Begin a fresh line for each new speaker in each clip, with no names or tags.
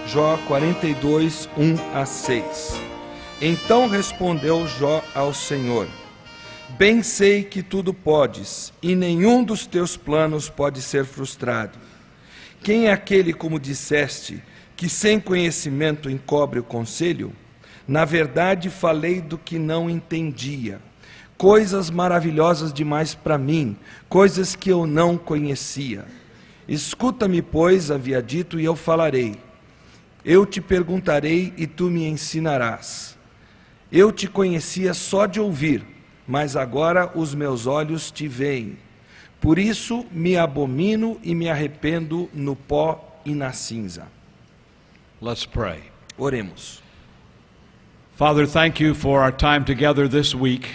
Jó 42, 1-6. Então respondeu Jó ao Senhor: bem sei que tudo podes, e nenhum dos teus planos pode ser frustrado. Quem é aquele, como disseste, que sem conhecimento encobre o conselho? Na verdade, falei do que não entendia. Coisas maravilhosas demais para mim, coisas que eu não conhecia. Escuta-me, pois, havia dito, e eu falarei. Eu te perguntarei e tu me ensinarás. Eu te conhecia só de ouvir, mas agora os meus olhos te veem. Por isso me abomino e me arrependo no pó e na cinza.
Let's pray.
Oremos.
Father, thank you for our time together this week.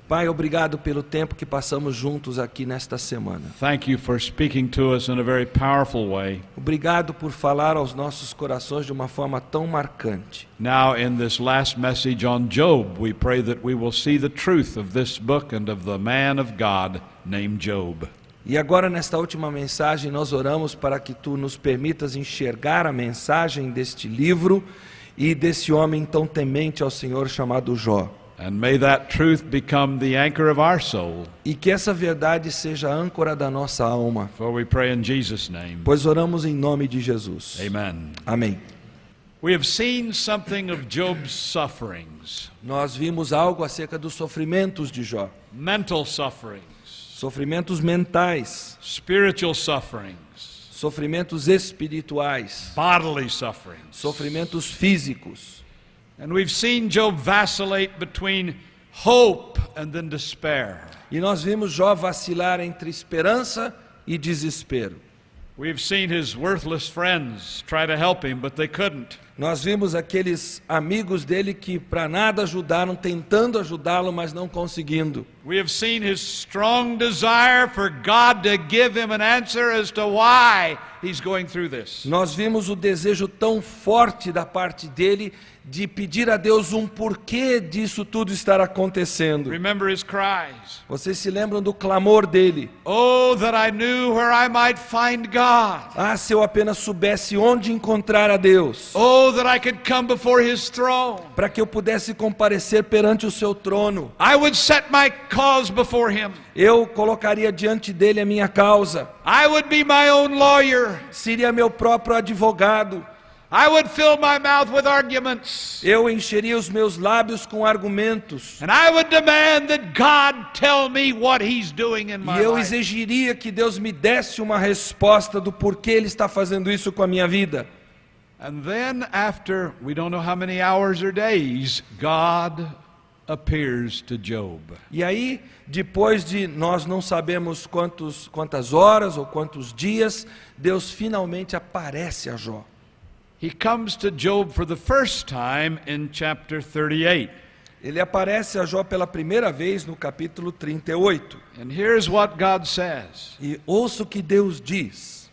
Pai, obrigado pelo tempo que passamos juntos aqui nesta semana.
Thank you for speaking to us in a very powerful way.
Obrigado por falar aos nossos corações de uma forma tão marcante.
Now, in this last message on Job, we pray that we will see the truth of this book and of the man of God named Job.
E agora, nesta última mensagem, nós oramos para que tu nos permitas enxergar a mensagem deste livro e desse homem tão temente ao Senhor chamado Jó.
And may that truth become the anchor of our soul.
E que essa verdade seja a âncora da nossa alma.
For we pray in Jesus' name.
Pois oramos em nome de Jesus.
Amen.
Amém.
We have seen something of Job's sufferings.
Nós vimos algo acerca dos sofrimentos de Jó.
Mental sufferings.
Sofrimentos mentais.
Spiritual sufferings.
Sofrimentos espirituais.
Bodily sufferings.
Sofrimentos físicos.
And we've seen Job vacillate between hope and then despair.
E nós vimos Jó vacilar entre esperança e desespero.
We've seen his worthless friends try to help him, but they couldn't.
Nós vimos aqueles amigos dele que para nada ajudaram, tentando ajudá-lo, mas não conseguindo.
We have seen his strong desire for God to give him an answer as to why he's going through this.
Nós vimos o desejo tão forte da parte dele de pedir a Deus um porquê disso tudo estar acontecendo.
Remember his cries.
Vocês se lembram do clamor dele?
Oh, that I knew where I might find God.
Ah, se eu apenas soubesse onde encontrar a Deus.
Oh, that I could come before his throne.
Para que eu pudesse comparecer perante o seu trono.
I would set my cause before him.
Eu colocaria diante dele a minha causa.
I would be my own lawyer.
Seria meu próprio advogado.
I would fill my mouth with arguments.
Eu encheria os meus lábios com argumentos.
And I would demand that God tell me what he's doing in my
E eu
life.
exigiria que Deus me desse uma resposta do porquê ele está fazendo isso com a minha vida.
And then after we don't know how many hours or days, God appears to Job.
E aí, depois de nós não sabemos quantas horas ou quantos dias, Deus finalmente aparece a Jó.
He comes to Job for the first time in chapter 38.
Ele aparece a Jó pela primeira vez no capítulo 38.
And here's what God says.
E ouça o que Deus diz.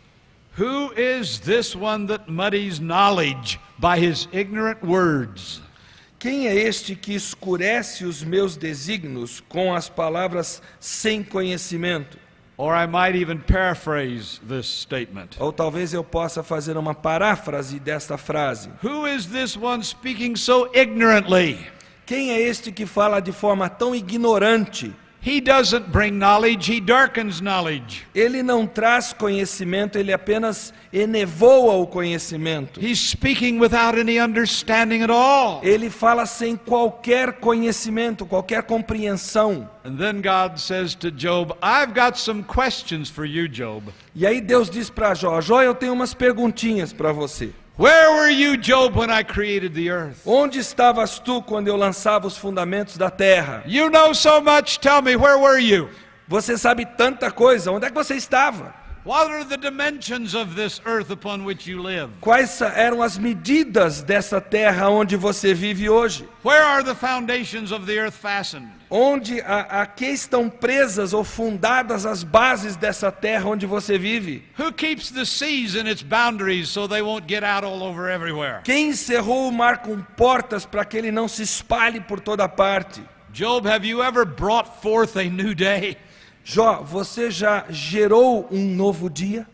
Who is this one that muddies knowledge by his ignorant words?
Quem é este que escurece os meus desígnios com as palavras sem conhecimento?
Or I might even paraphrase this statement.
Ou talvez eu possa fazer uma paráfrase desta frase.
Who is this one speaking so ignorantly?
Quem é este que fala de forma tão ignorante?
He doesn't bring knowledge, he darkens knowledge.
Ele não traz conhecimento, ele apenas enevoa o conhecimento.
He's speaking without any understanding at all.
Ele fala sem qualquer conhecimento, qualquer compreensão.
And then God says to Job, I've got some questions for you, Job.
E aí Deus diz para Jó: Jó, eu tenho umas perguntinhas para você.
Where were you, Job, when I created the earth?
Onde estavas tu quando eu lançava os fundamentos da terra?
You know so much, tell me, where were you?
Você sabe tanta coisa, onde é que você estava?
What are the dimensions of this earth upon which you live?
Quais eram as medidas dessa terra onde você vive hoje?
Where are the foundations of the earth fastened?
Onde a que estão presas ou fundadas as bases dessa terra onde você vive?
Who keeps the seas in its boundaries so they won't get out all over everywhere?
Quem encerrou o mar com portas para que ele não se espalhe por toda parte?
Job, have you ever brought forth a new day?
Jó, você já gerou um novo dia?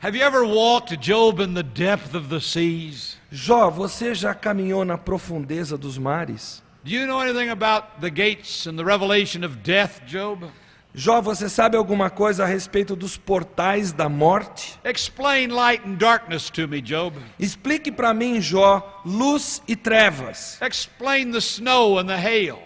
Have you ever walked, Job, in the depth of the seas?
Jó, você já caminhou na profundeza dos mares?
Do you know anything about the gates and the revelation of death, Job?
Jó, você sabe alguma coisa a respeito dos portais da morte?
Explain light and darkness to me, Job.
Explique para mim, Jó, luz e trevas.
Explain the snow and the hail.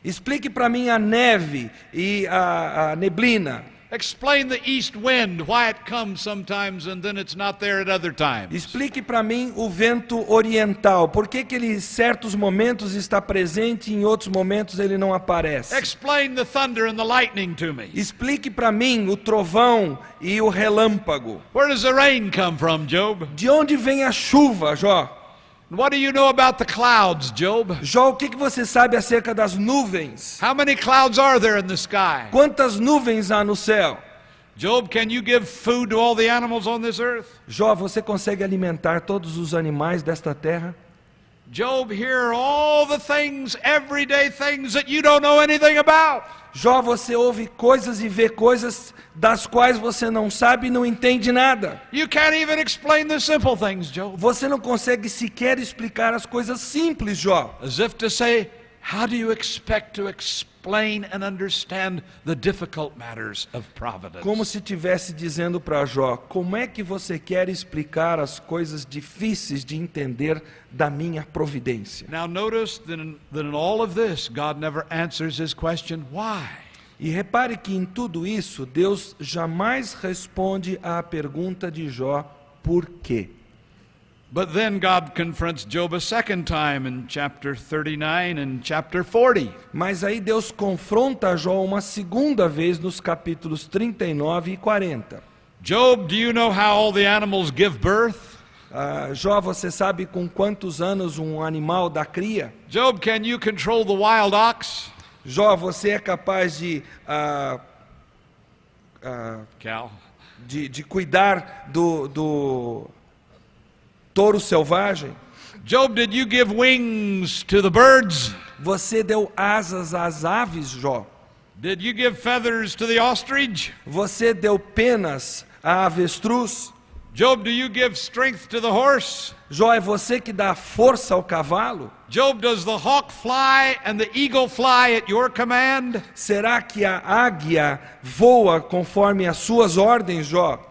Explique para mim a neve e a neblina.
Explain the east wind, why it comes sometimes and then it's not there at other times.
Explique para mim o vento oriental. Por que ele em certos momentos está presente e em outros momentos ele não aparece?
Explain the thunder and the lightning to me.
Explique para mim o trovão e o relâmpago.
Where does the rain come from, Job?
De onde vem a chuva, Jó?
What do you know about the clouds, Job?
Jó, o que você sabe acerca das nuvens?
How many clouds are there in the sky?
Quantas nuvens há no céu?
Job, can you give food to all the animals on this earth?
Jó, você consegue alimentar todos os animais desta terra?
Job, here are all the things, everyday things that you don't know anything about.
Jó, você ouve coisas e vê coisas das quais você não sabe e não entende nada.
You can't even explain the simple things, Job.
Você não consegue sequer explicar as coisas simples, Jó.
As if to say, how do you expect to explain and understand the difficult matters of providence?
Como se estivesse dizendo para Jó, como é que você quer explicar as coisas difíceis de entender da minha providência?
Now notice that in all of this, God never answers his question, why?
E repare que em tudo isso, Deus jamais responde à pergunta de Jó, por quê?
But then God confronts Job a second time in chapter 39 and chapter 40.
Mas aí Deus confronta Jó uma segunda vez nos capítulos 39 e 40.
Job, do you know how all the animals give birth?
Jó, você sabe com quantos anos um animal dá cria?
Job, can you control the wild ox?
Jó, você é capaz
Cal.
de cuidar do touro selvagem?
Job, did you give wings to the birds?
Você deu asas às aves, Jó?
Did you give feathers to the ostrich?
Você deu penas à avestruz?
Job, do you give strength to the horse?
Jó, é você que dá força ao cavalo?
Job, does the hawk fly and the eagle fly at your command?
Será que a águia voa conforme as suas ordens, Jó?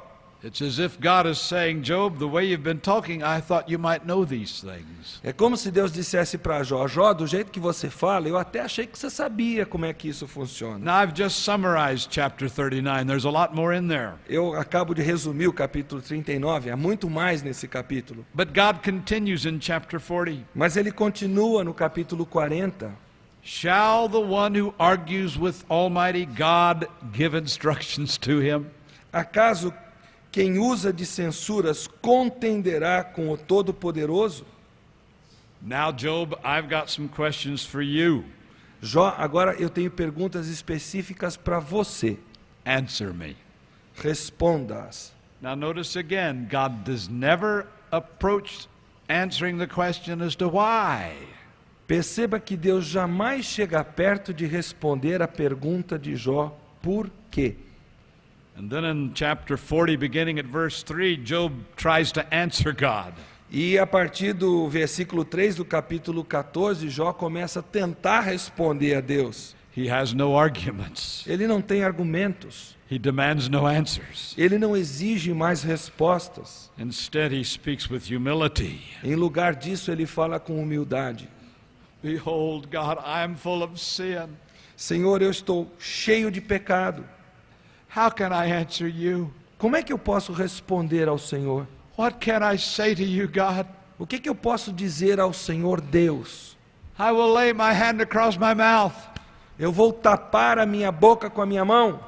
It's as if God is saying, Job, the way you've been talking, I thought you might know these things.
É como se Deus dissesse para Jó, Jó, do jeito que você fala, eu até achei que você sabia como é que isso funciona.
Now I've just summarized chapter 39. There's a lot more in there.
Eu acabo de resumir o capítulo 39, há muito mais nesse capítulo.
But God continues in chapter 40.
Mas ele continua no capítulo 40.
Shall the one who argues with Almighty God give instructions to him?
Acaso quem usa de censuras contenderá com o Todo-Poderoso?
Now, Job, I've got some questions for you.
Jó, agora eu tenho perguntas específicas para você.
Answer me.
Responda-as.
Now, notice again, God does never approach answering the question as to why.
Perceba que Deus jamais chega perto de responder a pergunta de Jó, por quê?
And then in chapter 40, beginning at verse 3, Job tries to answer God.
E a partir do versículo 3 do capítulo 14, Jó começa a tentar responder a Deus.
He has no arguments.
Ele não tem argumentos.
He demands no answers.
Ele não exige mais respostas.
Instead, he speaks with humility.
Em lugar disso, ele fala com humildade.
Behold, God, I am full of sin.
Senhor, eu estou cheio de pecado.
How can I answer you?
Como é que eu posso responder ao Senhor?
What can I say to you, God?
O que eu posso dizer ao Senhor Deus?
I will lay my hand across my mouth.
Eu vou tapar a minha boca com a minha mão?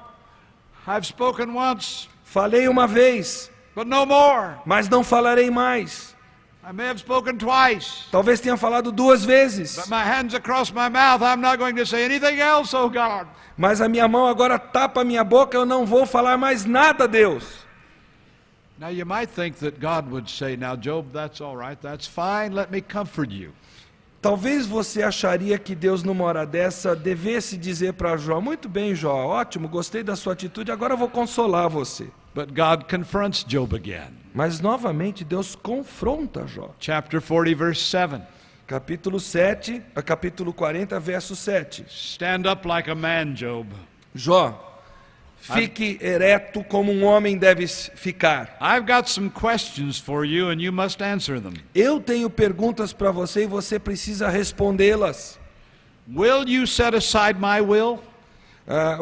I've spoken once,
Falei uma vez,
but no more.
mas não falarei mais.
I may have spoken twice,
Talvez tenha falado 2 vezes,
but my hand's across my mouth. I'm not going to say anything else, oh God.
mas a minha mão agora tapa a minha boca, eu não vou falar mais nada, Deus.
Now you might think that God would say, now Job, that's all right, that's fine, let me comfort you.
Talvez você acharia que Deus numa hora dessa devesse dizer para Jó, muito bem Jó, ótimo, gostei da sua atitude, agora eu vou consolar você.
But God confronts Job again.
Mas novamente Deus confronta Jó.
Chapter 40, verse 7.
Capítulo 40, verso 7.
Stand up like a man, Job.
Jó, fique ereto como um homem deve ficar.
I've got some questions for you and you must answer them.
Eu tenho perguntas para você e você precisa respondê-las.
Will you set aside my will?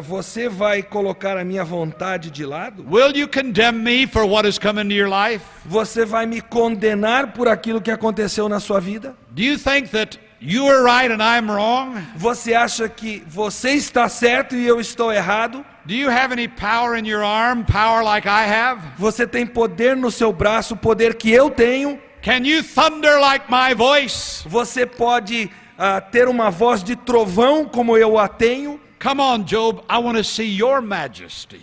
Você vai colocar a minha vontade de lado?
Will you condemn me for what has come into your life?
Você vai me condenar por aquilo que aconteceu na sua vida?
Do you think that you are right and I'm wrong?
Você acha que você está certo e eu estou errado?
Do you have any power in your arm, power like I have?
Você tem poder no seu braço, poder que eu tenho?
Can you thunder like my voice?
Você pode ter uma voz de trovão como eu a tenho?
Come on, Job, I want to see your majesty.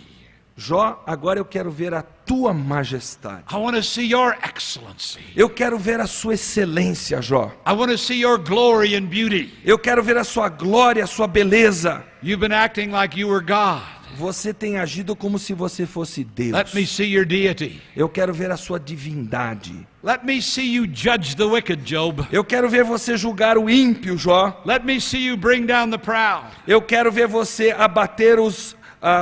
Jó, agora eu quero ver a tua majestade.
I want to see your excellency.
Eu quero ver a sua excelência, Jó.
I want to see your glory and beauty.
Eu quero ver a sua glória, a sua beleza.
You've been acting like you were God.
Você tem agido como se você fosse Deus.
Let me see your deity.
Eu quero ver a sua divindade.
Let me see you judge the wicked, Job.
Eu quero ver você julgar o ímpio, Jó.
Let me see you bring down the proud.
Eu quero ver você abater os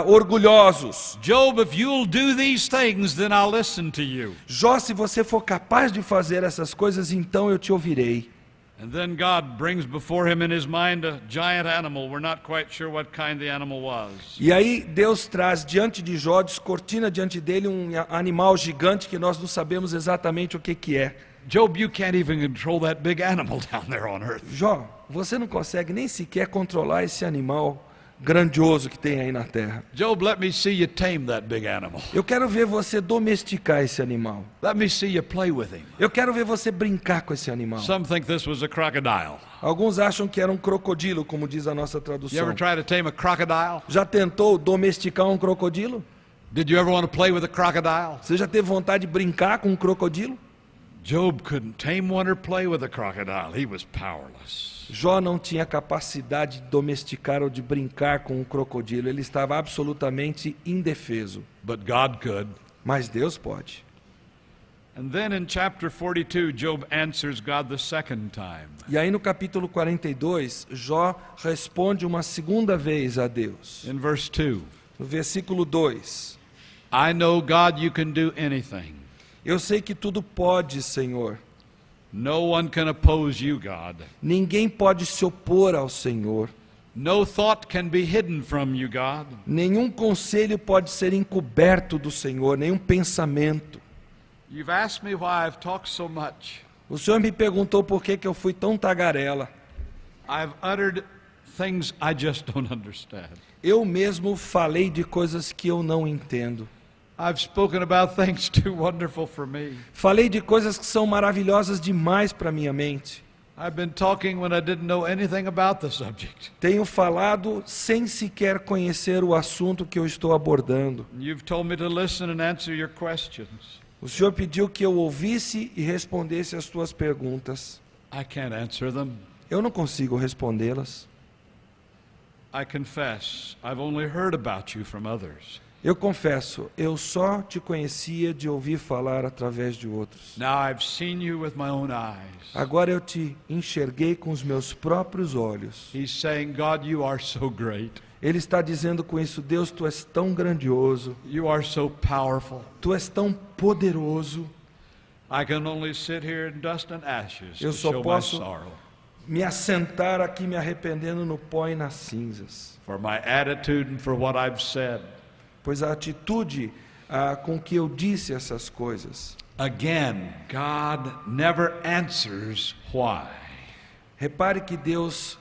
orgulhosos.
Job, if you'll do these things, then I'll listen to you.
Jó, se você for capaz de fazer essas coisas, então eu te ouvirei.
And then God brings before him in his mind a giant animal. We're not quite sure what kind the animal was.
E aí Deus traz diante de Jó, descortina diante dele um animal gigante que nós não sabemos exatamente o que é.
Job, you can't even control that big animal down there on earth.
Jó, você não consegue nem sequer controlar esse animal grandioso que tem aí na terra.
Job, let me see you tame that big animal.
Eu quero ver você domesticar esse animal.
Let me see you play with him.
Eu quero ver você brincar com esse animal.
Some think this was a crocodile.
Alguns acham que era um crocodilo, como diz a nossa
You
tradução.
ever try to tame a crocodile?
Já tentou domesticar um crocodilo?
Did you ever want to play with a crocodile?
Você já teve vontade de brincar com um crocodilo?
Job couldn't tame one or play with a crocodile. He was powerless.
Jó não tinha capacidade de domesticar ou de brincar com um crocodilo. Ele estava absolutamente indefeso.
But God could.
Mas Deus pode.
And then in chapter 42, Job answers God the second time.
E aí no capítulo 42, Jó responde uma segunda vez a Deus.
In verse 2,
No versículo 2.
I know, God, you can do anything.
Eu sei que tudo pode, Senhor.
No one can oppose you, God.
Ninguém pode se opor ao Senhor.
No thought can be hidden from you, God.
Nenhum conselho pode ser encoberto do Senhor, nenhum pensamento.
You've asked me why I've talked so much.
O Senhor me perguntou por que eu fui tão tagarela.
I've uttered things I just don't understand.
Eu mesmo falei de coisas que eu não entendo.
I've spoken about things too wonderful for me.
Falei de coisas que são maravilhosas demais para minha mente.
I've been talking when I didn't know anything about the subject.
Tenho falado sem sequer conhecer o assunto que eu estou abordando.
You've told me to listen and answer your questions.
O Senhor pediu que eu ouvisse e respondesse as tuas perguntas.
I can't answer them.
Eu não consigo respondê-las.
I confess, I've only heard about you from others.
Eu confesso, eu só te conhecia de ouvir falar através de outros.
Now I've seen you with my own eyes.
Agora eu te enxerguei com os meus próprios olhos.
He's saying, God, you are so great.
Ele está dizendo com isso, Deus, tu és tão grandioso,
You are so powerful.
tu és tão poderoso.
I can only sit here in dust and ashes
Eu
to
só
show my
posso
sorrow
me assentar aqui me arrependendo no pó e nas cinzas.
for my attitude and for what I've said.
Pois a atitude com que eu disse essas coisas.
Again, God never answers why.
Repare que Deus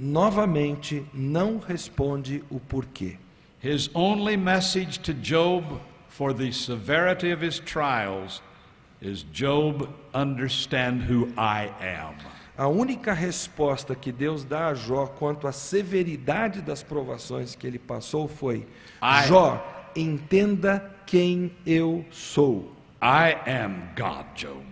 novamente não responde o porquê.
His only message to Job for the severity of his trials is, Job, understand who I am.
A única resposta que Deus dá a Jó quanto à severidade das provações que ele passou foi: Jó, entenda quem eu sou.
I am God, Job.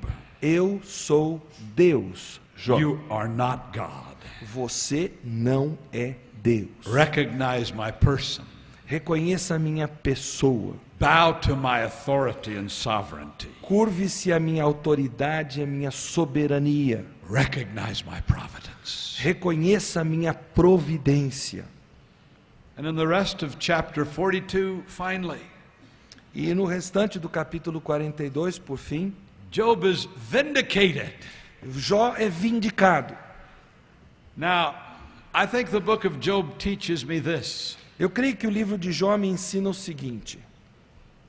Eu sou Deus, Jó.
You are not God.
Você não é Deus.
Recognize my person.
Reconheça a minha pessoa.
Bow to my authority and sovereignty.
Curve-se a minha autoridade e a minha soberania.
Recognize my providence.
Reconheça a minha providência.
And in the rest of chapter 42, finally,
E no restante do capítulo 42, por fim,
Job is vindicated.
Jó é vindicado.
Now, I think the book of Job teaches me this,
Eu creio que o livro de Jó me ensina o seguinte: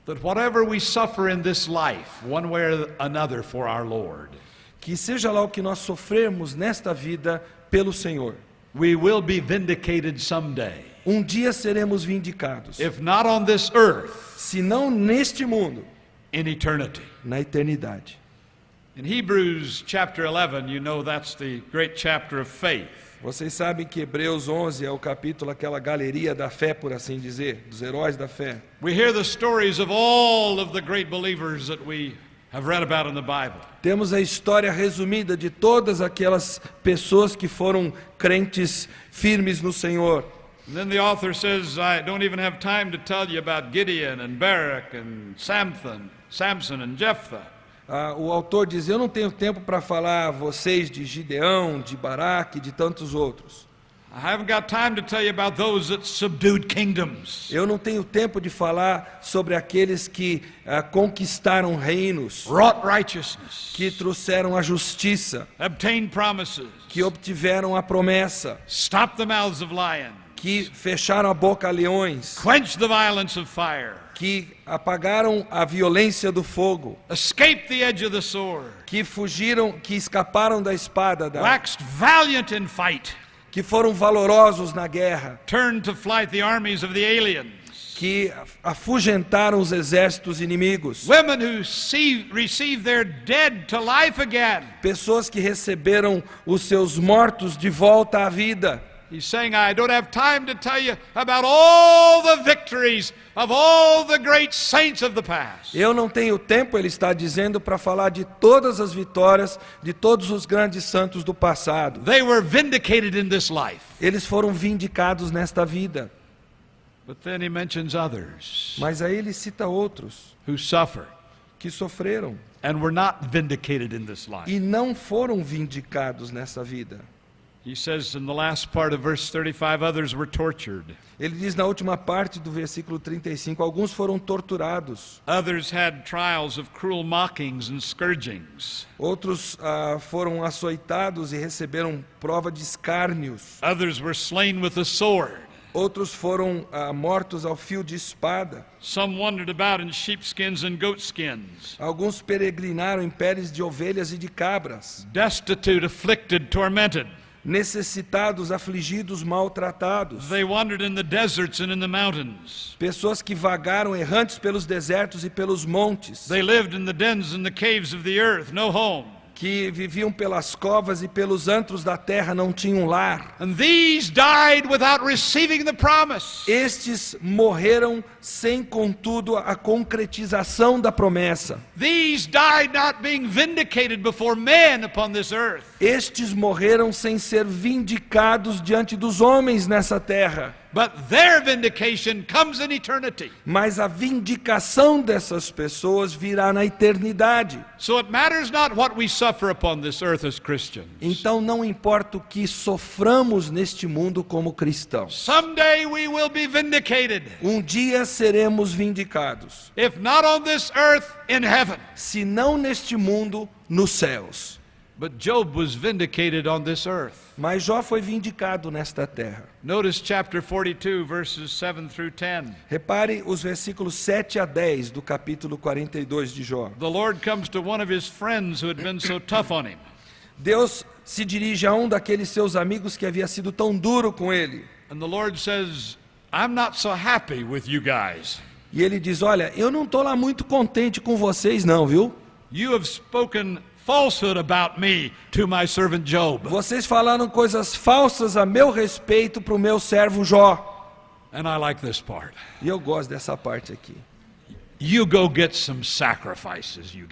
that whatever we suffer in this life, one way or another for our Lord,
que seja lá o que nós sofrermos nesta vida pelo Senhor,
we will be vindicated someday.
um dia seremos vindicados.
If not on this earth,
Se não neste mundo,
in eternity.
na eternidade.
In Hebrews chapter 11, you know that's the great chapter of faith.
Vocês sabem que Hebreus 11 é o capítulo, aquela galeria da fé, por assim dizer, dos heróis da fé.
We hear the stories of all of the great believers that we have read about in the Bible.
Temos a história resumida de todas aquelas pessoas que foram crentes firmes no Senhor.
And then the author says, I don't even have time to tell you about Gideon and Barak and Samson and Jephthah.
O autor diz: eu não tenho tempo para falar a vocês de Gideão, de Baraque, de tantos outros.
I haven't got time to tell you about those that subdued kingdoms,
Eu não tenho tempo de falar sobre aqueles que conquistaram reinos,
wrought righteousness,
que trouxeram a justiça,
obtained promises,
que obtiveram a promessa,
stopped the mouths of lions,
que fecharam a boca a leões,
quenched the violence of fire,
que apagaram a violência do fogo,
escaped the edge of the sword,
que fugiram, que escaparam da espada,
waxed valiant in fight,
que foram valorosos na guerra,
turned to flight the armies of the aliens,
que afugentaram os exércitos inimigos,
women who received their dead to life again.
pessoas que receberam os seus mortos de volta à vida.
He's saying, I don't have time to tell you about all the victories of all the great saints of the past.
Eu não tenho tempo, ele está dizendo, para falar de todas as vitórias de todos os grandes santos do passado.
They were vindicated in this life.
Eles foram vindicados nesta vida.
But then he mentions others
Mas aí ele cita outros
who suffered
que sofreram
and were not vindicated in this life.
e não foram vindicados nessa vida.
He says in the last part of verse 35, others were tortured.
Ele diz na última parte do versículo 35, alguns foram torturados,
Others had trials of cruel mockings and scourgings.
outros foram açoitados e receberam prova de escárnios,
Others were slain with the sword.
outros foram mortos ao fio de espada,
Some wandered about in sheepskins and goatskins,
alguns peregrinaram em peles de ovelhas e de cabras,
destitute, afflicted, tormented.
necessitados, afligidos, maltratados,
They wandered in the deserts and in the mountains.
pessoas que vagaram errantes pelos desertos e pelos montes,
They lived in the dens and the caves of the earth, no home.
que viviam pelas covas e pelos antros da terra, não tinham lar.
And these died without receiving the promise.
Estes morreram sem, contudo, a concretização da promessa.
These died not being vindicated before men upon this earth.
Estes morreram sem ser vindicados diante dos homens nessa terra.
But their vindication comes in eternity.
Mas a vindicação dessas pessoas virá na eternidade.
So it matters not what we suffer upon this earth as Christians.
Então não importa o que soframos neste mundo como cristãos.
Someday we will be vindicated.
Um dia seremos vindicados.
If not on this earth, in heaven.
Se não neste mundo, nos céus.
But Job was vindicated on this earth.
Mas Jó foi vindicado nesta terra.
Notice chapter 42, verses 7 through 10.
Repare os versículos 7 a 10 do capítulo 42 de Jó.
The Lord comes to one of his friends who had been so tough on him.
Deus se dirige a um daqueles seus amigos que havia sido tão duro com ele.
And the Lord says, I'm not so happy with you guys.
E ele diz: olha, eu não estou lá muito contente com vocês não, viu?
You have spoken falsehood about me to my servant Job.
Vocês falaram coisas falsas a meu respeito para o meu servo Jó.
And I like this part.
E eu gosto dessa parte aqui.
You go get some sacrifices, you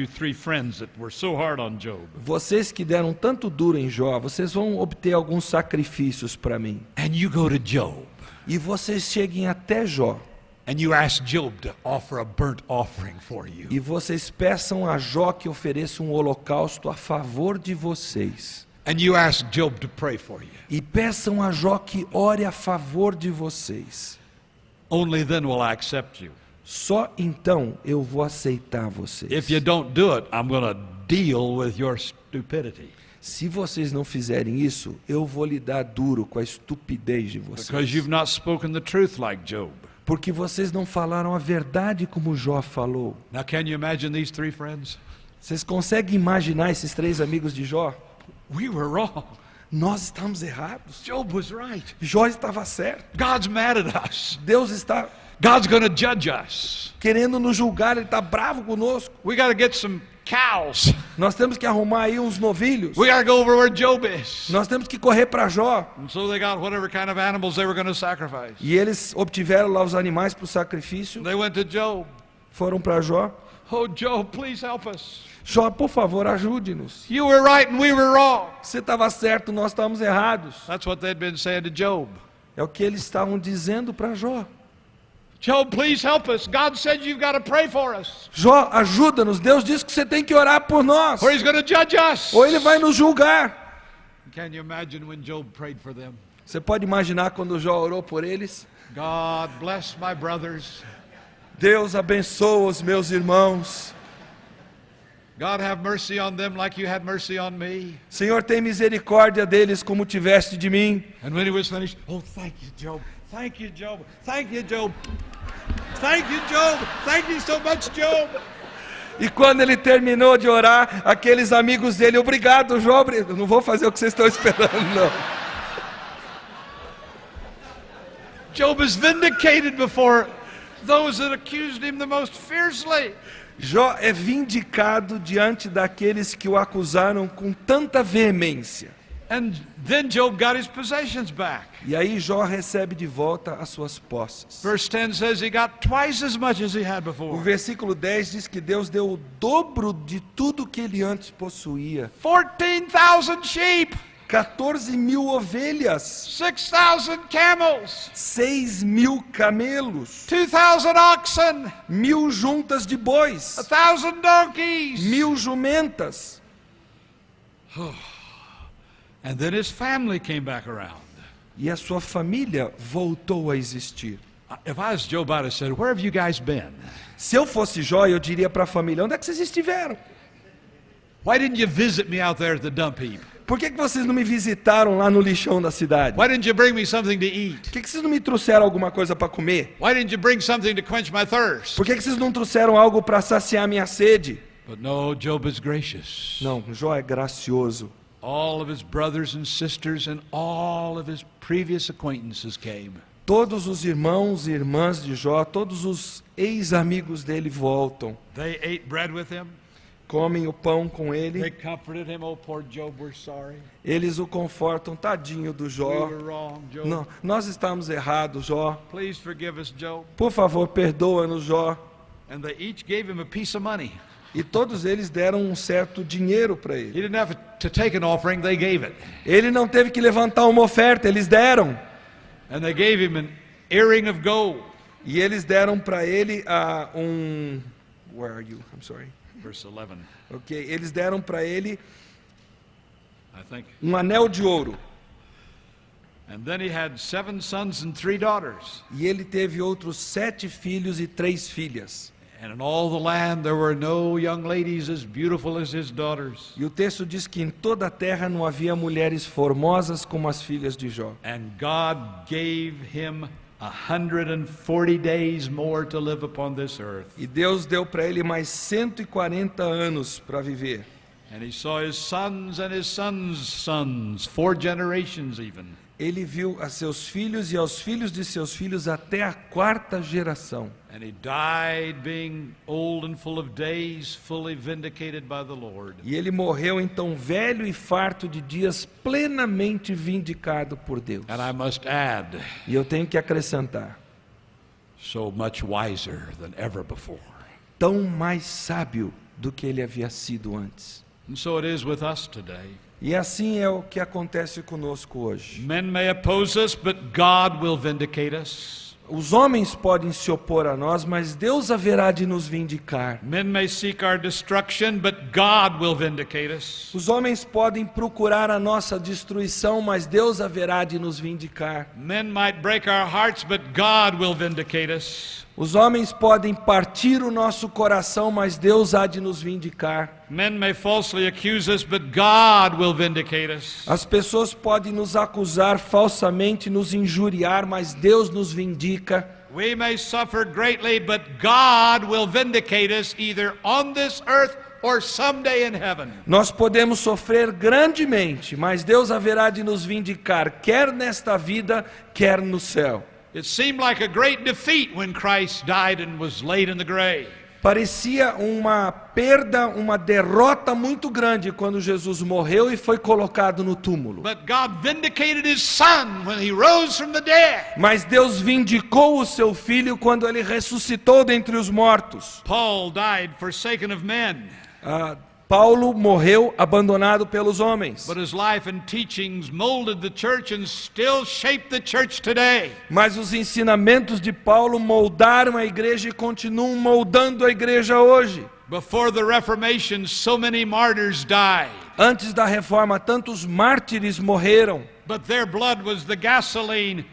three friends that were so hard on Job.
Vocês que deram tanto duro em Jó, vocês vão obter alguns sacrifícios para mim.
And you go to Job.
e vocês cheguem até Jó,
and you ask Job to offer a burnt offering for you.
e vocês peçam a Jó que ofereça um holocausto a favor de vocês,
And you ask Job to pray for you.
e peçam a Jó que ore a favor de vocês,
Only then will I accept you.
só então eu vou aceitar vocês.
If you don't do it, I'm going to deal with your stupidity.
Se vocês não fizerem isso, eu vou lidar duro com a estupidez de vocês.
Because you've not spoken the truth like Job.
Porque vocês não falaram a verdade como Jó falou.
Now, can you imagine these three friends?
Vocês conseguem imaginar esses três amigos de Jó?
We were wrong.
Nós estamos errados.
Job was right.
Jó estava certo.
God's mad at us.
Deus está
God's going to judge us.
querendo nos julgar, Ele está bravo conosco.
We got to get some cows.
Nós temos que arrumar aí uns novilhos.
We got to go over where Job is.
Nós temos que correr para Jó.
And so they got whatever kind of animals they were going to sacrifice.
E eles obtiveram lá os animais para o sacrifício.
They went to Job.
Foram para Jó.
Oh, Job, please help us.
Jó, por favor, ajude-nos.
You were right and we were wrong.
Você estava certo, nós estávamos errados.
That's what they'd been saying to Job.
É o que eles estavam dizendo para Jó.
Job, please help us. God said you've got to pray for us,
Jó, ajuda-nos. Deus disse que você tem que orar por nós,
or he's going to judge us.
ou Ele vai nos julgar.
Can you imagine when Job prayed for them?
Você pode imaginar quando Jó orou por eles?
God bless my brothers.
Deus abençoa os meus irmãos.
God have mercy on them like you had mercy on me.
Senhor, tem misericórdia deles como tiveste de mim.
And when he was finished, oh, thank you, Job. Thank you, Job. Thank you, Job. Thank you, Job. Thank you so much, Job.
E quando ele terminou de orar, aqueles amigos dele, obrigado, Jó. Eu não vou fazer o que vocês estão esperando, não.
Job is vindicated before those that accused him the most fiercely.
Jó é vindicado diante daqueles que o acusaram com tanta veemência.
And then Job got his possessions back.
E aí Jó recebe de volta as suas posses.
Verse 10 says he got twice as much as he had
O
before.
versículo 10 diz que Deus deu o dobro de tudo que ele antes possuía.
14,000 sheep,
14.000 ovelhas,
6,000 camels,
6.000 camelos,
2,000 oxen,
1.000 juntas de bois,
1,000 donkeys.
1.000 jumentas.
And then his family came back around.
E a sua família voltou a existir.
If I was Job, I'd have said, where have you guys been?
Se eu fosse Jó, eu diria para a família, onde é que vocês estiveram?
Why didn't you visit me out there at the dump heap?
Por que vocês não me visitaram lá no lixão da cidade?
Why didn't you bring me something to eat?
Por que vocês não me trouxeram alguma coisa para comer?
Why didn't you bring something to quench my thirst?
Por que vocês não trouxeram algo para saciar minha sede?
But no, Job is gracious.
Não, Jó é gracioso.
All of his brothers and sisters and all of his previous acquaintances came.
Todos os irmãos e irmãs de Jó, todos os ex-amigos dele voltam.
They ate bread with him.
Comem o pão com
They
ele.
comforted him. Oh, poor Job, we're sorry.
Eles o confortam, tadinho do
We
Jó.
were wrong, Job.
Não, nós estamos errados, Jó.
Please forgive us, Job.
Por favor, perdoa-nos, Jó.
And they each gave him a piece of money.
E todos eles deram um certo dinheiro para
He
ele.
didn't have to take an offering, they gave it.
Ele não teve que levantar uma oferta, eles deram.
And they gave him an earring of gold.
E eles deram para ele Where are you? I'm sorry.
Verse 11,
Ok, eles deram para ele
I think.
um anel de ouro.
And then he had 7 sons and 3 daughters.
E ele teve outros 7 filhos e 3 filhas.
And in all the land there were no young ladies as beautiful as his daughters.
E o texto diz que em toda a terra não havia mulheres formosas como as filhas de Jó.
And God gave him 140 days more to live upon this earth.
E Deus deu para ele mais 140 anos para viver.
And he saw his sons and his sons' sons, 4 generations even.
Ele viu a seus filhos e aos filhos de seus filhos até a 4ª geração.
And he died being old and full of days, fully vindicated by the Lord.
E ele morreu então velho e farto de dias, plenamente vindicado por Deus.
And I must add,
E eu tenho que acrescentar,
so much wiser than ever before.
tão mais sábio do que ele havia sido antes.
And so it is with us today.
E assim é o que acontece conosco hoje.
Men may oppose us, but God will vindicate us.
Os homens podem se opor a nós, mas Deus haverá de nos vindicar.
Men may seek our destruction, but God will vindicate us.
Os homens podem procurar a nossa destruição, mas Deus haverá de nos vindicar.
Men might break our hearts, but God will vindicate us.
Os homens podem partir o nosso coração, mas Deus há de nos vindicar.
Men may falsely accuse us, but God will vindicate us.
As pessoas podem nos acusar falsamente, nos injuriar, mas Deus nos vindica.
We may suffer greatly, but God will vindicate us either on this earth or someday in heaven.
Nós podemos sofrer grandemente, mas Deus haverá de nos vindicar, quer nesta vida, quer no céu.
It seemed like a great defeat when Christ died and was laid in the grave.
Parecia uma perda, uma derrota muito grande quando Jesus morreu e foi colocado no túmulo.
But God vindicated his son when he rose from the dead.
Mas Deus vindicou o seu filho quando ele ressuscitou dentre os mortos.
Paul died forsaken of men.
Paulo morreu abandonado pelos homens.
But his life and teachings molded the church and still shape the church today.
Mas os ensinamentos de Paulo moldaram a igreja e continuam moldando a igreja hoje.
Before the Reformation, so many martyrs died.
Antes da reforma, tantos mártires morreram.
But their blood was the gasoline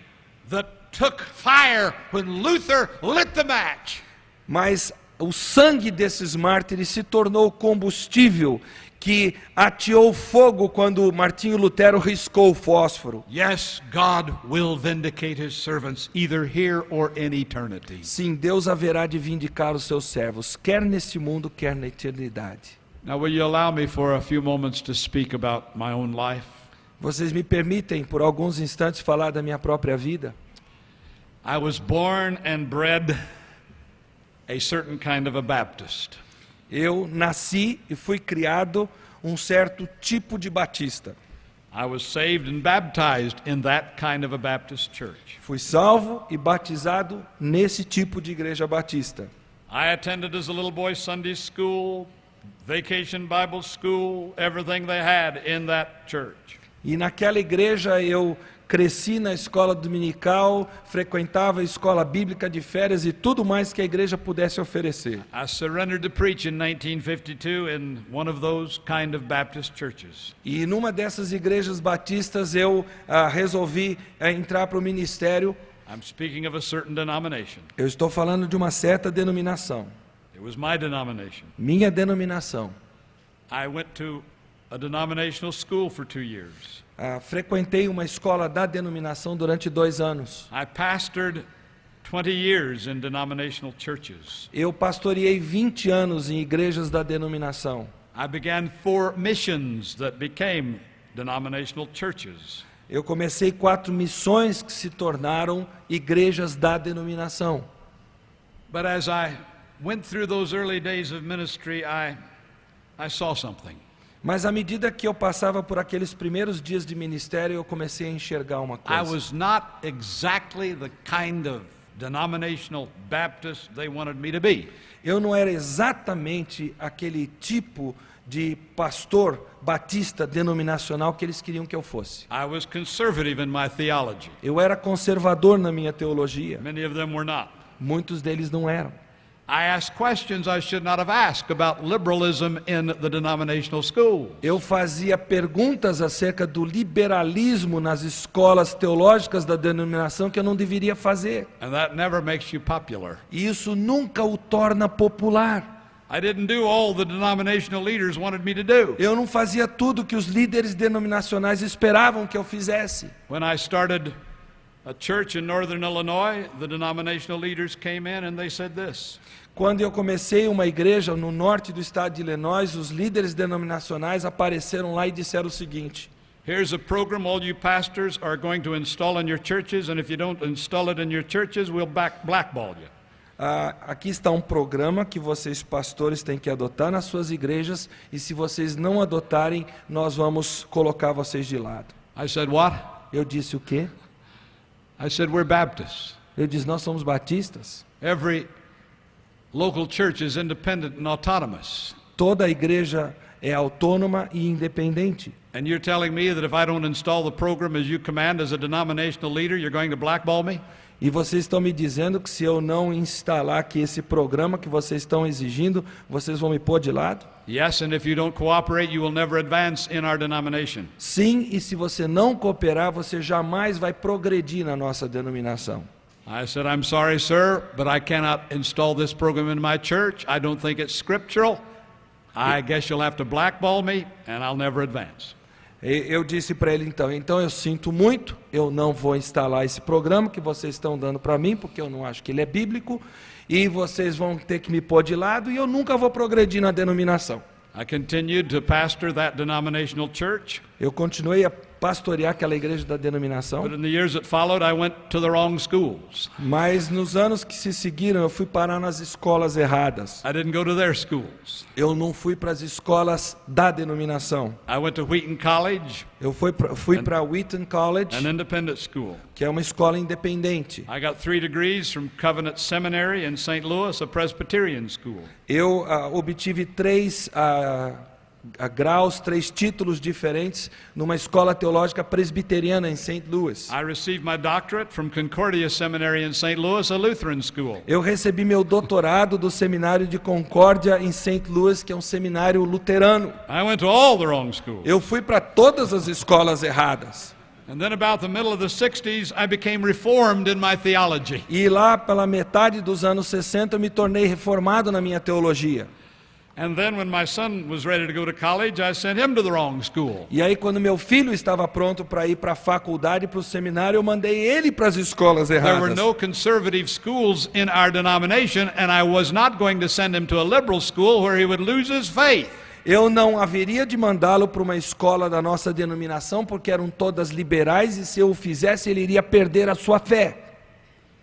that took fire when Luther lit the match.
Mas o sangue desses mártires se tornou combustível que ateou fogo quando Martinho Lutero riscou o fósforo.
Yes, God will vindicate his servants either here or in eternity.
Sim, Deus haverá de vindicar os seus servos, quer neste mundo, quer na eternidade.
Now will you allow me for a few moments to speak about my own life?
Vocês me permitem por alguns instantes falar da minha própria vida?
I was born and bred a certain kind of a Baptist.
Eu nasci e fui criado um certo tipo de batista.
I was saved and baptized in that kind of a Baptist church.
Fui salvo e batizado nesse tipo de igreja batista.
I attended as a little boy Sunday school, vacation Bible school, everything they had in that church.
E naquela igreja eu cresci na escola dominical, frequentava a escola bíblica de férias e tudo mais que a igreja pudesse oferecer.
I surrendered to preach in 1952 in one of those kind of Baptist churches.
E numa dessas igrejas batistas eu resolvi entrar para o ministério.
I'm speaking of a certain denomination.
Eu estou falando de uma certa denominação.
It was my denomination.
Minha denominação.
I went to a denominational school for 2 years.
Frequentei uma escola da denominação durante 2 anos.
I pastored 20 years in denominational churches.
Eu pastoreei 20 anos em igrejas da denominação.
I began 4 missions that became denominational churches.
Eu comecei 4 missões que se tornaram igrejas da denominação.
But as I went through those early days of ministry, I saw something.
Mas à medida que eu passava por aqueles primeiros dias de ministério, eu comecei a enxergar uma
I
coisa.
was not exactly the kind of denominational Baptist they wanted me to be.
Eu não era exatamente aquele tipo de pastor batista denominacional que eles queriam que eu fosse.
I was conservative in my theology.
Eu era conservador na minha teologia.
Many of them were not.
Muitos deles não eram.
I asked questions I should not have asked about liberalism in the denominational schools.
Eu fazia perguntas acerca do liberalismo nas escolas teológicas da denominação que eu não deveria fazer.
And that never makes you popular.
E isso nunca o torna popular.
I didn't do all the denominational leaders wanted me to do.
Eu não fazia tudo que os líderes denominacionais esperavam que eu fizesse.
When I started a church in northern Illinois, the denominational leaders came in and they said this.
Quando eu comecei uma igreja no norte do estado de Illinois, os líderes denominacionais apareceram lá e disseram o seguinte:
Here's a program all you pastors are going to install in your churches, and if you don't install it in your churches, we'll blackball you.
Aqui está um programa que vocês pastores têm que adotar nas suas igrejas, e se vocês não adotarem, nós vamos colocar vocês de lado.
I said, what?
Eu disse o quê?
I said, we're Baptists.
Eu disse, nós somos batistas.
Every local church is independent and autonomous.
Toda igreja é autônoma e independente.
And you're telling me that if I don't install the program as you command as a denominational leader, you're going to blackball me?
E vocês estão me dizendo que se eu não instalar aqui esse programa que vocês estão exigindo, vocês vão me pôr de lado?
Yes, and if you don't cooperate, you will never advance in our denomination.
Sim, e se você não cooperar, você jamais vai progredir na nossa denominação.
I said, I'm sorry, sir, but I cannot install this program in my church. I don't think it's scriptural. I guess you'll have to blackball me, and I'll never advance.
Eu disse para ele então eu sinto muito, eu não vou instalar esse programa que vocês estão dando para mim, porque eu não acho que ele é bíblico, e vocês vão ter que me pôr de lado, e eu nunca vou progredir na denominação.
I continued to pastor that denominational church.
Eu continuei a pastorear aquela igreja da denominação.
But in the years that followed, I went to the wrong schools.
Mas nos anos que se seguiram, eu fui parar nas escolas erradas.
I didn't go to their schools.
Eu não fui para as escolas da denominação.
I went to Wheaton College,
Eu fui para Wheaton College,
an independent school.
que é uma escola independente.
I got 3 degrees from Covenant Seminary in St. Louis, a Presbyterian school.
Eu obtive 3 graus, 3 títulos diferentes numa escola teológica presbiteriana em St. Louis.
I received my doctorate from Concordia Seminary in St. Louis, a Lutheran school.
Eu recebi meu doutorado do seminário de Concórdia em St. Louis, que é um seminário luterano.
I went to all the wrong schools.
Eu fui para todas as escolas erradas.
And then about the middle of the 60s, I became reformed in my theology.
E lá pela metade dos anos 60 eu me tornei reformado na minha teologia.
And then when my son was ready to go to college, I sent him to the wrong school.
E aí quando meu filho estava pronto para ir para a faculdade, para o seminário, eu mandei ele para as escolas
There were
erradas.
no conservative schools in our denomination, and I was not going to send him to a liberal school where he would lose his faith.
Eu não haveria de mandá-lo para uma escola da nossa denominação, porque eram todas liberais, e se eu o fizesse, ele iria perder a sua fé.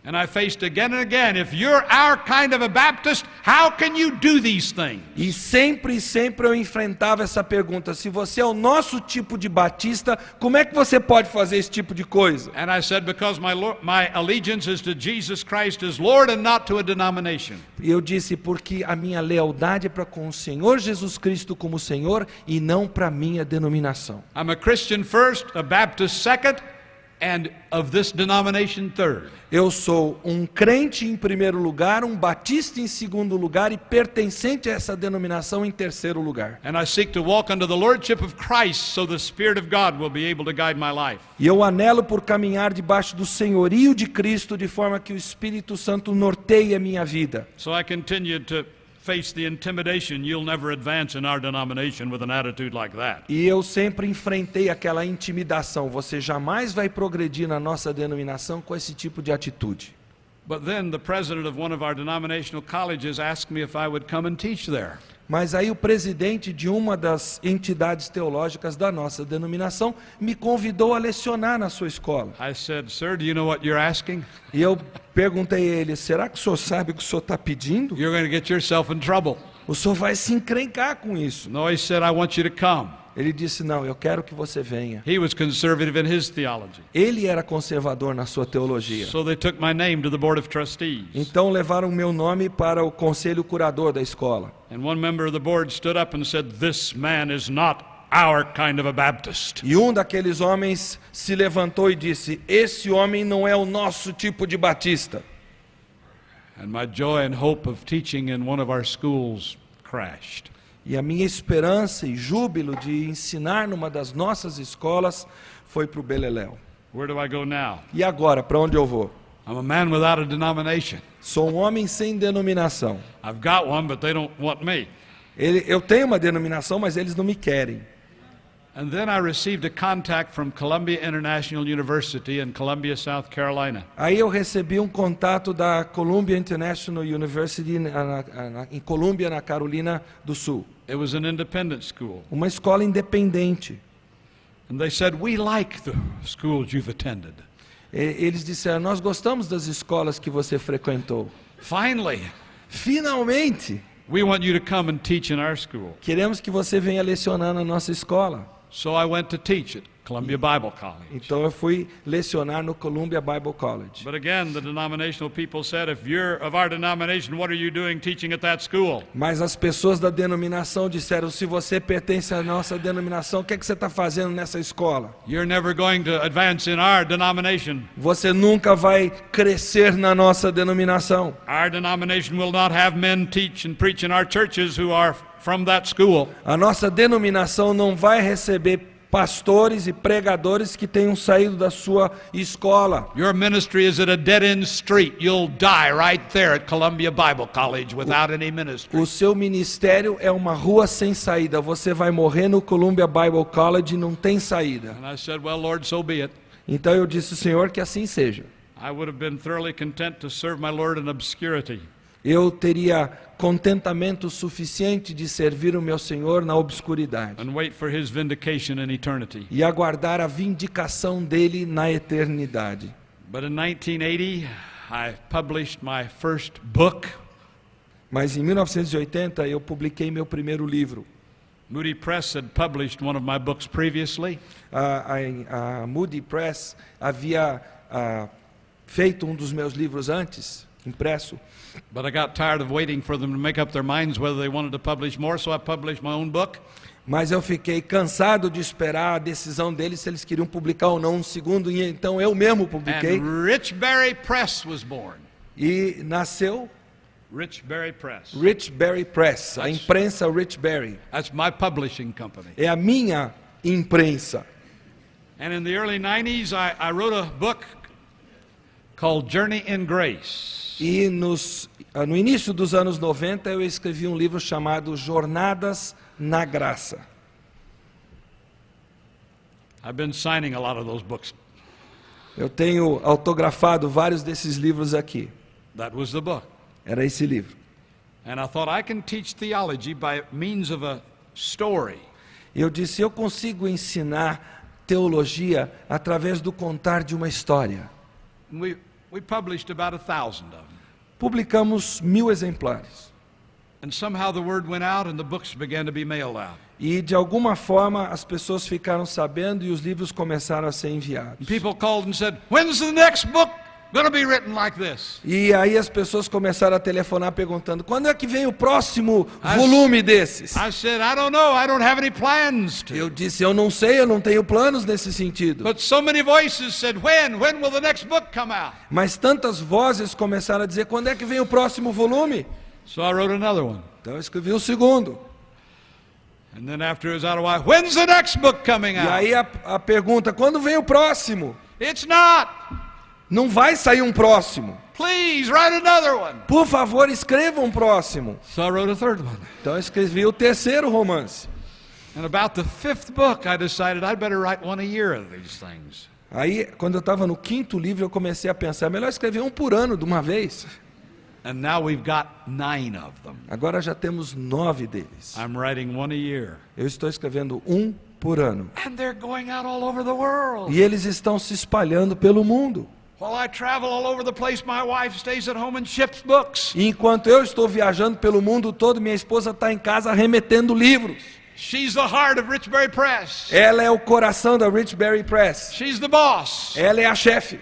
And I faced again and again, if you're our kind of a Baptist, how can you do these things?
E sempre eu enfrentava essa pergunta: se você é o nosso tipo de batista, como é que você pode fazer esse tipo de coisa?
And I said, because my allegiance is to Jesus Christ as Lord and not to a denomination.
E eu disse: porque a minha lealdade é para com o Senhor Jesus Cristo como Senhor e não para a minha denominação.
I'm a Christian first, a Baptist second, and of this denomination third.
Eu sou um crente em primeiro lugar, um batista em segundo lugar e pertencente a essa denominação em terceiro lugar.
And I seek to walk under the lordship of Christ so the Spirit of God will be able to guide my life.
E eu anelo por caminhar debaixo do senhorio de Cristo, de forma que o Espírito Santo norteie a minha vida.
So I continue to face the intimidation. You'll never advance in our denomination with an attitude like that.
E eu sempre enfrentei aquela intimidação: você jamais vai progredir na nossa denominação com esse tipo de atitude.
But then the president of one of our denominational colleges asked me if I would come and teach there.
Mas aí o presidente de uma das entidades teológicas da nossa denominação me convidou a lecionar na sua escola.
I said, sir, do you know what you're asking?
E eu perguntei a ele: será que o senhor sabe o que o senhor está pedindo?
You're going to get yourself in trouble.
O senhor vai se encrencar com isso.
No, he said, I want you to come.
Ele disse: não, eu quero que você venha.
He was conservative in his theology.
Ele era conservador na sua teologia.
So they took my name to the board of trustees.
Então levaram meu nome para o conselho curador da escola.
And one member of the board stood up and said, this man is not our kind of a Baptist.
E um daqueles homens se levantou e disse: esse homem não é o nosso tipo de batista.
And my joy and hope of teaching in one of our schools crashed.
E a minha esperança e júbilo de ensinar numa das nossas escolas foi para o beleléu.
Where do I go now?
E agora, para onde eu vou?
I'm a man without a denomination.
Sou um homem sem denominação.
I've got one, but they don't want me.
Eu tenho uma denominação, mas eles não me querem.
And then I received a contact from Columbia International University in Columbia, South Carolina.
Aí eu recebi um contato da Columbia International University em Columbia, na Carolina do Sul.
It was an independent school.
Uma escola independente.
And they said, we like the schools you've attended.
Eles disseram: nós gostamos das escolas que você frequentou. Finalmente,
we want you to come and teach in our school.
queremos que você venha lecionar na nossa escola.
So I went to teach at Columbia Bible College.
Então eu fui lecionar no Columbia Bible College.
But again, the denominational people said, if you're of our denomination, what are you doing teaching at that school?
Mas as pessoas da denominação disseram, se você pertence à nossa denominação, o que é que você está fazendo nessa escola?
You're never going to advance in our denomination.
Você nunca vai crescer na nossa denominação.
Our denomination will not have men teach and preach in our churches who are from that school.
A nossa denominação não vai receber pastores e pregadores que tenham saído da sua escola.
Your ministry is at a dead-end street. You'll die right there at Columbia Bible College without any ministry.
O seu ministério é uma rua sem saída. Você vai morrer no Columbia Bible College e não tem saída.
And I said, well, Lord, so be it.
Então eu disse, Senhor, que assim seja.
I would have been thoroughly content to serve my Lord in obscurity.
Eu teria contentamento suficiente de servir o meu Senhor na obscuridade
And wait for his vindication in eternity.
e aguardar a vindicação dele na eternidade.
But in 1980, I published my first book.
Mas em 1980 eu publiquei meu primeiro livro.
Moody Press had published one of my books previously.
A Moody Press havia feito um dos meus livros antes, impresso.
But I got tired of waiting for them to make up their minds whether they wanted to publish more, so I published my own book.
Mas eu fiquei cansado de esperar a decisão deles se eles queriam publicar ou não um segundo, e então eu mesmo publiquei.
And Richberry Press was born.
E nasceu
Richberry Press.
Richberry Press, a imprensa Richberry.
That's my publishing company.
É a minha imprensa.
And in the early 90s, I wrote a book called Journey in Grace.
E no início dos anos 90 eu escrevi um livro chamado Jornadas na Graça.
I've been signing a lot of those books.
Eu tenho autografado vários desses livros aqui.
That was the book.
Era esse livro.
And I thought I can teach theology by means of a story.
Eu disse, eu consigo ensinar teologia através do contar de uma história.
And we published about 1,000 of them.
Publicamos 1000 exemplares.
And somehow the word went out and the books began to be mailed out.
E de alguma forma as pessoas ficaram sabendo e os livros começaram a ser enviados.
And people called and said, when's the next book going to be written like this?
E aí as pessoas começaram a telefonar perguntando, quando é que vem o próximo volume desses?
I said, I don't know. I don't have any plans to.
Eu disse, eu não sei, eu não tenho planos nesse sentido.
But so many voices said, when will the next book come out?
Mas tantas vozes começaram a dizer, quando é que vem o próximo volume?
So I wrote another one.
Então eu escrevi o segundo.
And then after it was out a while, when's the next book coming
E
out?
aí a pergunta, quando vem o próximo?
It's not.
Não vai sair um próximo.
Please write another one.
Por favor, escreva um próximo.
So I wrote a third one.
Então eu escrevi o terceiro romance.
And about the fifth book, I decided I'd better write one a year of these things.
Aí, quando eu estava no 5º livro, eu comecei a pensar, é melhor escrever um por ano de uma vez.
And now we've got 9 of them.
Agora já temos 9 deles.
I'm writing one a year.
Eu estou escrevendo um por ano.
And they're going out all over the world.
E eles estão se espalhando pelo mundo.
While I travel all over the place, my wife stays at home and ships books.
E enquanto eu estou viajando pelo mundo todo, minha esposa está em casa remetendo livros.
She's the heart of Richberry Press.
Ela é o coração da Richberry Press.
She's the boss.
Ela é a chefe.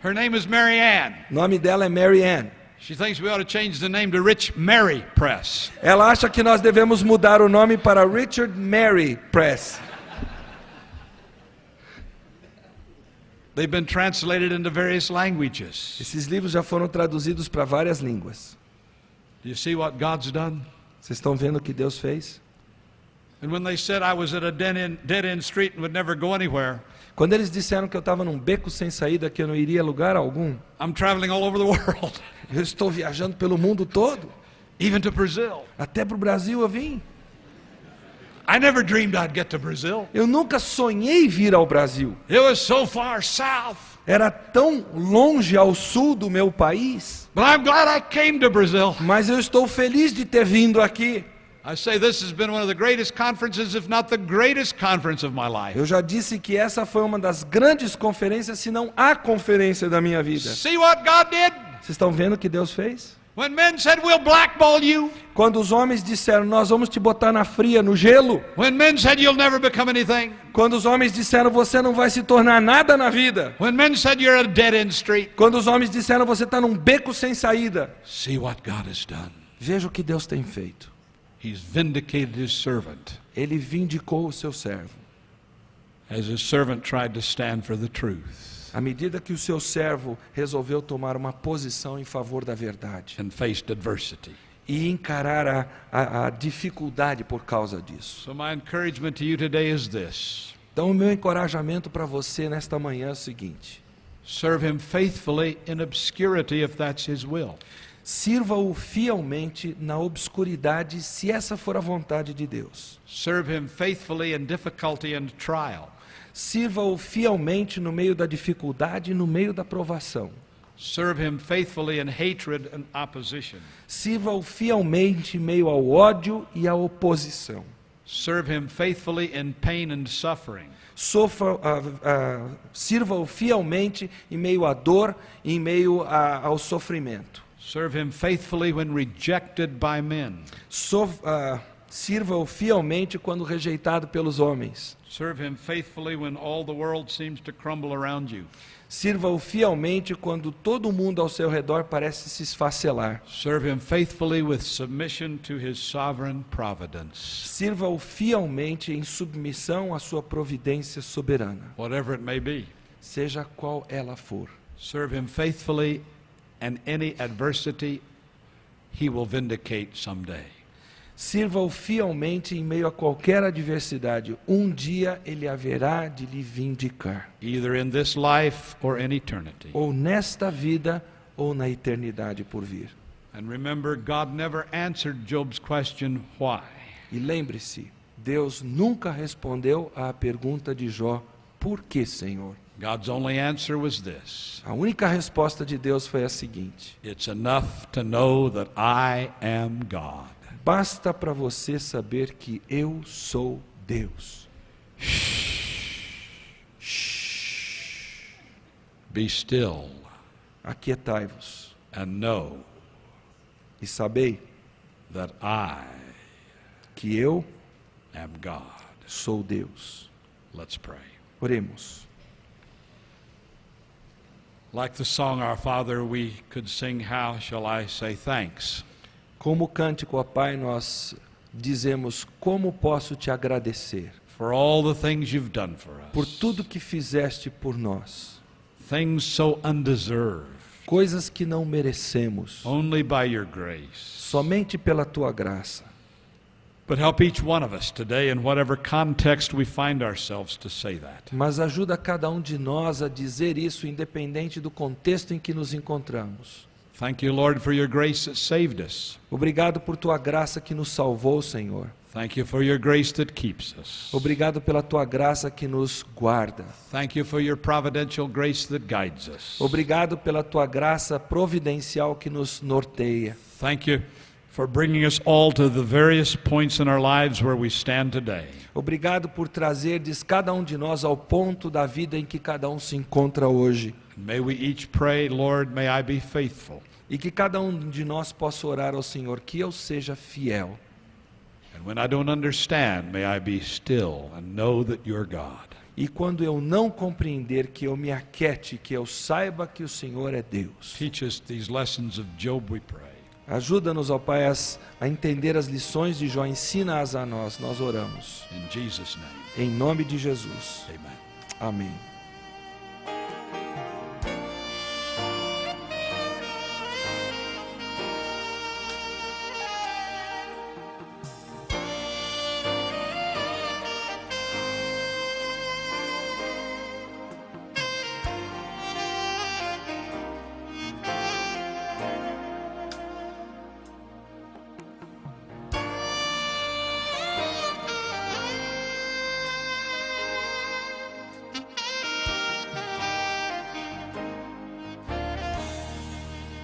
Her name is Mary Ann.
O nome dela é Mary Ann.
She thinks we ought to change the name to Rich Mary Press.
Ela acha que nós devemos mudar o nome para Richard Mary Press.
They've been translated into various languages.
Esses livros já foram traduzidos para várias línguas.
Do you see what God's done?
Vocês estão vendo o que Deus fez?
And when they said I was at a dead-end street and would never go anywhere,
Quando eles disseram que eu estava num beco sem saída, que eu não iria a lugar algum,
I'm traveling all over the world,
eu estou viajando pelo mundo todo.
even to Brazil.
Até para o Brasil eu vim.
I never dreamed I'd get to Brazil.
Eu nunca sonhei vir ao Brasil.
It was so far south.
Era tão longe ao sul do meu país.
But I'm glad I came to Brazil.
Mas eu estou feliz de ter vindo aqui.
I say this has been one of the greatest conferences, if not the greatest conference of my life.
Eu já disse que essa foi uma das grandes conferências, se não a conferência da minha vida.
See what God did?
Vocês estão vendo o que Deus fez?
When men said, we'll blackball you.
Quando os homens disseram, nós vamos te botar na fria, no gelo.
When men said, you'll never become anything.
Quando os homens disseram, você não vai se tornar nada na vida.
When men said, you're a dead-end street.
Quando os homens disseram, você está num beco sem saída.
See what God has done.
Veja o que Deus tem feito.
He's vindicated his servant.
Ele vindicou o seu servo.
As his servant tried to stand for the truth.
À medida que o seu servo resolveu tomar uma posição em favor da verdade.
And faced adversity.
E encarar a dificuldade por causa disso.
So my encouragement to you today is this.
Então o meu encorajamento para você nesta manhã é o seguinte.
Serve him faithfully in obscurity if that's his will.
Sirva-o fielmente na obscuridade, se essa for a vontade de Deus.
Serve him faithfully in difficulty and trial.
Sirva-o fielmente no meio da dificuldade e no meio da provação.
Serve him faithfully in hatred and opposition.
Sirva-o fielmente em meio ao ódio e à oposição.
Serve him faithfully in pain and suffering.
Sirva-o fielmente em meio à dor e em meio ao sofrimento.
Serve him faithfully when rejected by men.
Sirva-o fielmente quando rejeitado pelos homens.
Serve him faithfully when all the world seems to crumble around you.
Sirva-o fielmente quando todo mundo ao seu redor parece se esfacelar.
Serve him faithfully with submission to his sovereign providence.
Sirva-o fielmente em submissão à sua providência soberana.
Whatever it may be.
Seja qual ela for.
Serve him faithfully, and any adversity he will vindicate someday.
Sirva-o fielmente em meio a qualquer adversidade. Um dia ele haverá de lhe vindicar.
Either in this life or in eternity.
Ou nesta vida ou na eternidade por vir.
And remember, God never answered Job's question, why?
E lembre-se, Deus nunca respondeu à pergunta de Jó, por que, Senhor?
God's only answer was this.
A única resposta de Deus foi a seguinte:
It's enough to know that I am God.
Basta para você saber que eu sou Deus.
Be still.
Aquietai-vos.
And know
E sabei
that I
que eu
am God.
sou Deus.
Let's pray.
Oremos.
Like the song Our Father, we could sing, How Shall I Say Thanks?
Como cântico, ó Pai, nós dizemos, como posso te agradecer
For all the things you've done for
por
us.
tudo que fizeste por nós.
Things so undeserved.
Coisas que não merecemos,
Only by your grace.
somente pela tua graça.
But help each one of us today, in whatever context we find ourselves, to say that.
Mas ajuda cada um de nós a dizer isso, independente do contexto em que nos encontramos.
Thank you, Lord, for your grace that saved us.
Obrigado por tua graça que nos salvou, Senhor.
Thank you for your grace that keeps us.
Obrigado pela tua graça que nos guarda.
Thank you for your providential grace that guides us.
Obrigado pela tua graça providencial que nos norteia.
Thank you for bringing us all to the various points in our lives where we stand today.
Obrigado por trazerdes cada um de nós ao ponto da vida em que cada um se encontra hoje.
May we each pray, Lord, may I be faithful.
E que cada um de nós possa orar ao Senhor, que eu seja fiel.
And when I don't understand, may I be still and know that you're God.
E quando eu não compreender, que eu me aquiete, que eu saiba que o Senhor é Deus.
Teach us these lessons of Job, we pray.
Ajuda-nos, ó Pai, a entender as lições de Jó, ensina-as a nós oramos.
In Jesus' name,
Em nome de Jesus.
amen.
Amém.